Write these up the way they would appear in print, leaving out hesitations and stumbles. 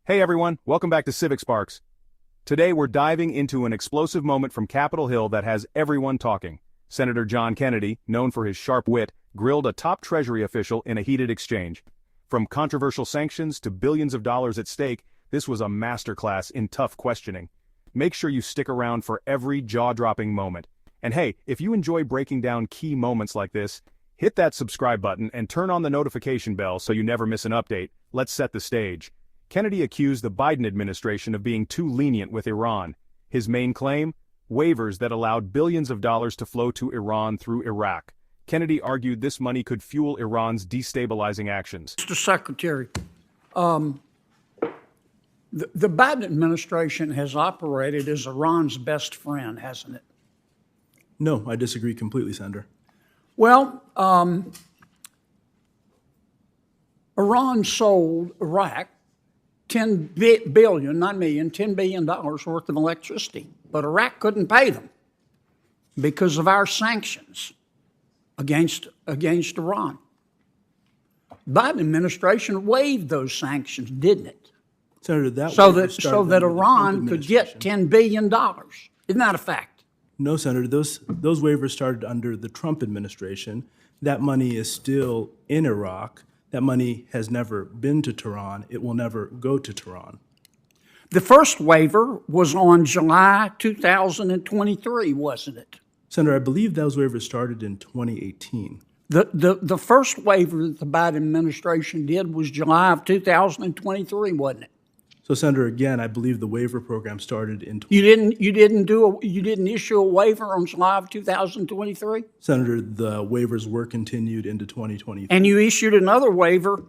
Hey everyone, welcome back to Civic Sparks. Today we're diving into an explosive moment from Capitol Hill that has everyone talking. Senator John Kennedy, known for his sharp wit, grilled a top Treasury official in a heated exchange. From controversial sanctions to billions of dollars at stake, this was a masterclass in tough questioning. Make sure you stick around for every jaw-dropping moment. And hey, if you enjoy breaking down key moments like this, hit that subscribe button and turn on the notification bell so you never miss an update. Let's set the stage. Kennedy accused the Biden administration of being too lenient with Iran. His main claim? Waivers that allowed billions of dollars to flow to Iran through Iraq. Kennedy argued this money could fuel Iran's destabilizing actions. Mr. Secretary, the Biden administration has operated as Iran's best friend, hasn't it? No, I disagree completely, Senator. Well, Iran sold Iraq $10 billion, not million, $10 billion worth of electricity. But Iraq couldn't pay them because of our sanctions against Iran. Biden administration waived those sanctions, didn't it? Senator, so that Iran could get $10 billion. Isn't that a fact? No, Senator. Those waivers started under the Trump administration. That money is still in Iraq. That money has never been to Tehran. It will never go to Tehran. The first waiver was on July 2023, wasn't it? Senator, I believe those waivers started in 2018. The first waiver that the Biden administration did was July of 2023, wasn't it? So, Senator, again, I believe the waiver program started in. You didn't issue a waiver on July of 2023. Senator, the waivers were continued into 2023. And you issued another waiver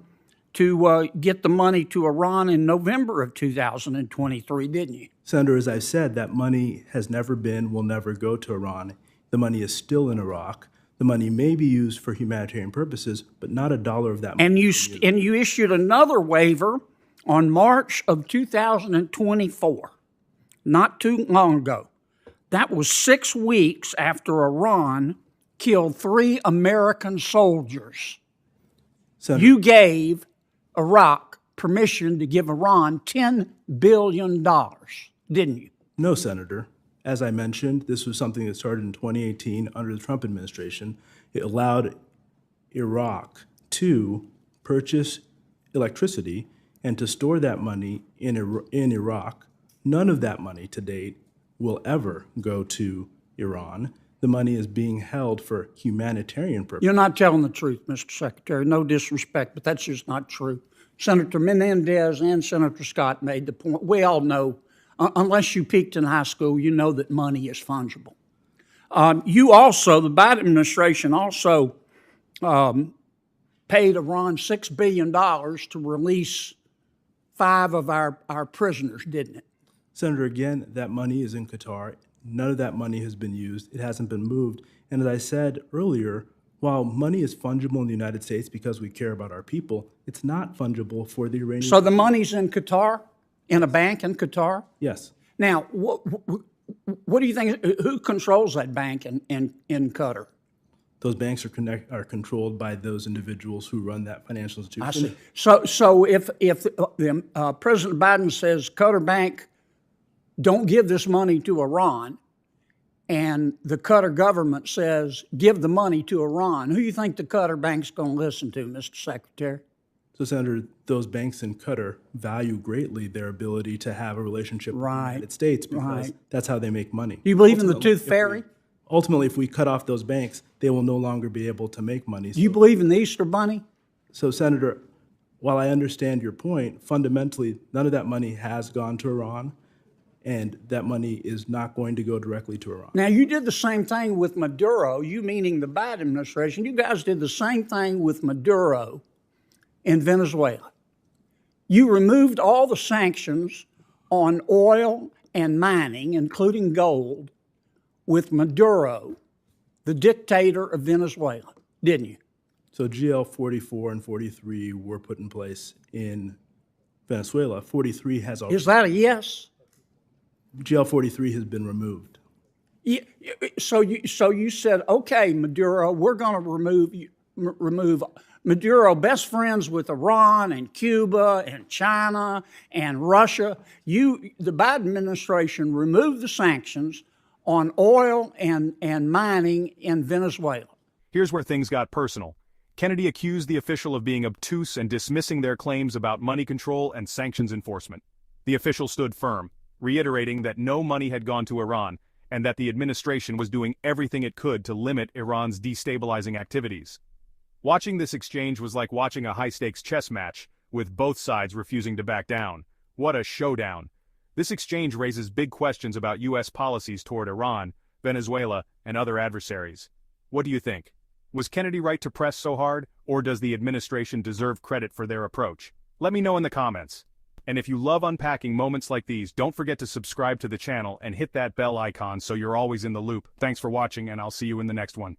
to get the money to Iran in November of 2023, didn't you? Senator, as I said, that money has never been, will never go to Iran. The money is still in Iraq. The money may be used for humanitarian purposes, but not a dollar of that money. And you issued another waiver on March of 2024, not too long ago. That was 6 weeks after Iran killed 3 American soldiers. Senator, You gave Iraq permission to give Iran $10 billion, didn't you? No, Senator. As I mentioned, this was something that started in 2018 under the Trump administration. It allowed Iraq to purchase electricity and to store that money in Iraq. None of that money to date will ever go to Iran. The money is being held for humanitarian purposes. You're not telling the truth, Mr. Secretary. No disrespect, but that's just not true. Senator Menendez and Senator Scott made the point. We all know, unless you peaked in high school, you know that money is fungible. The Biden administration also paid Iran $6 billion to release 5 of our prisoners, didn't it? Senator, again, that money is in Qatar. None of that money has been used. It hasn't been moved. And as I said earlier, while money is fungible in the United States because we care about our people, it's not fungible for the Iranian. So the money's in Qatar, in a bank in Qatar? Yes. Now, what do you think? Who controls that bank in Qatar? Those banks are controlled by those individuals who run that financial institution. I see. So if President Biden says Qatar Bank, don't give this money to Iran, and the Qatar government says give the money to Iran, who do you think the Qatar Bank's going to listen to, Mr. Secretary? So, Senator, those banks in Qatar value greatly their ability to have a relationship with the United States because that's how they make money. Do you believe in the tooth fairy? Ultimately, if we cut off those banks, they will no longer be able to make money. Do you believe in the Easter Bunny? So, Senator, while I understand your point, fundamentally, none of that money has gone to Iran, and that money is not going to go directly to Iran. Now, you did the same thing with Maduro, you meaning the Biden administration. You guys did the same thing with Maduro in Venezuela. You removed all the sanctions on oil and mining, including gold, with Maduro, the dictator of Venezuela, didn't you? So GL 44 and 43 were put in place in Venezuela. 43 has already. Is that a yes? GL 43 has been removed. Yeah, so you said, okay, Maduro, we're going to remove Maduro best friends with Iran and Cuba and China and Russia. The Biden administration removed the sanctions on oil and mining in Venezuela. Here's where things got personal. Kennedy accused the official of being obtuse and dismissing their claims about money control and sanctions enforcement. The official stood firm, reiterating that no money had gone to Iran and that the administration was doing everything it could to limit Iran's destabilizing activities. Watching this exchange was like watching a high-stakes chess match, with both sides refusing to back down. What a showdown. This exchange raises big questions about U.S. policies toward Iran, Venezuela, and other adversaries. What do you think? Was Kennedy right to press so hard, or does the administration deserve credit for their approach? Let me know in the comments. And if you love unpacking moments like these, don't forget to subscribe to the channel and hit that bell icon so you're always in the loop. Thanks for watching, and I'll see you in the next one.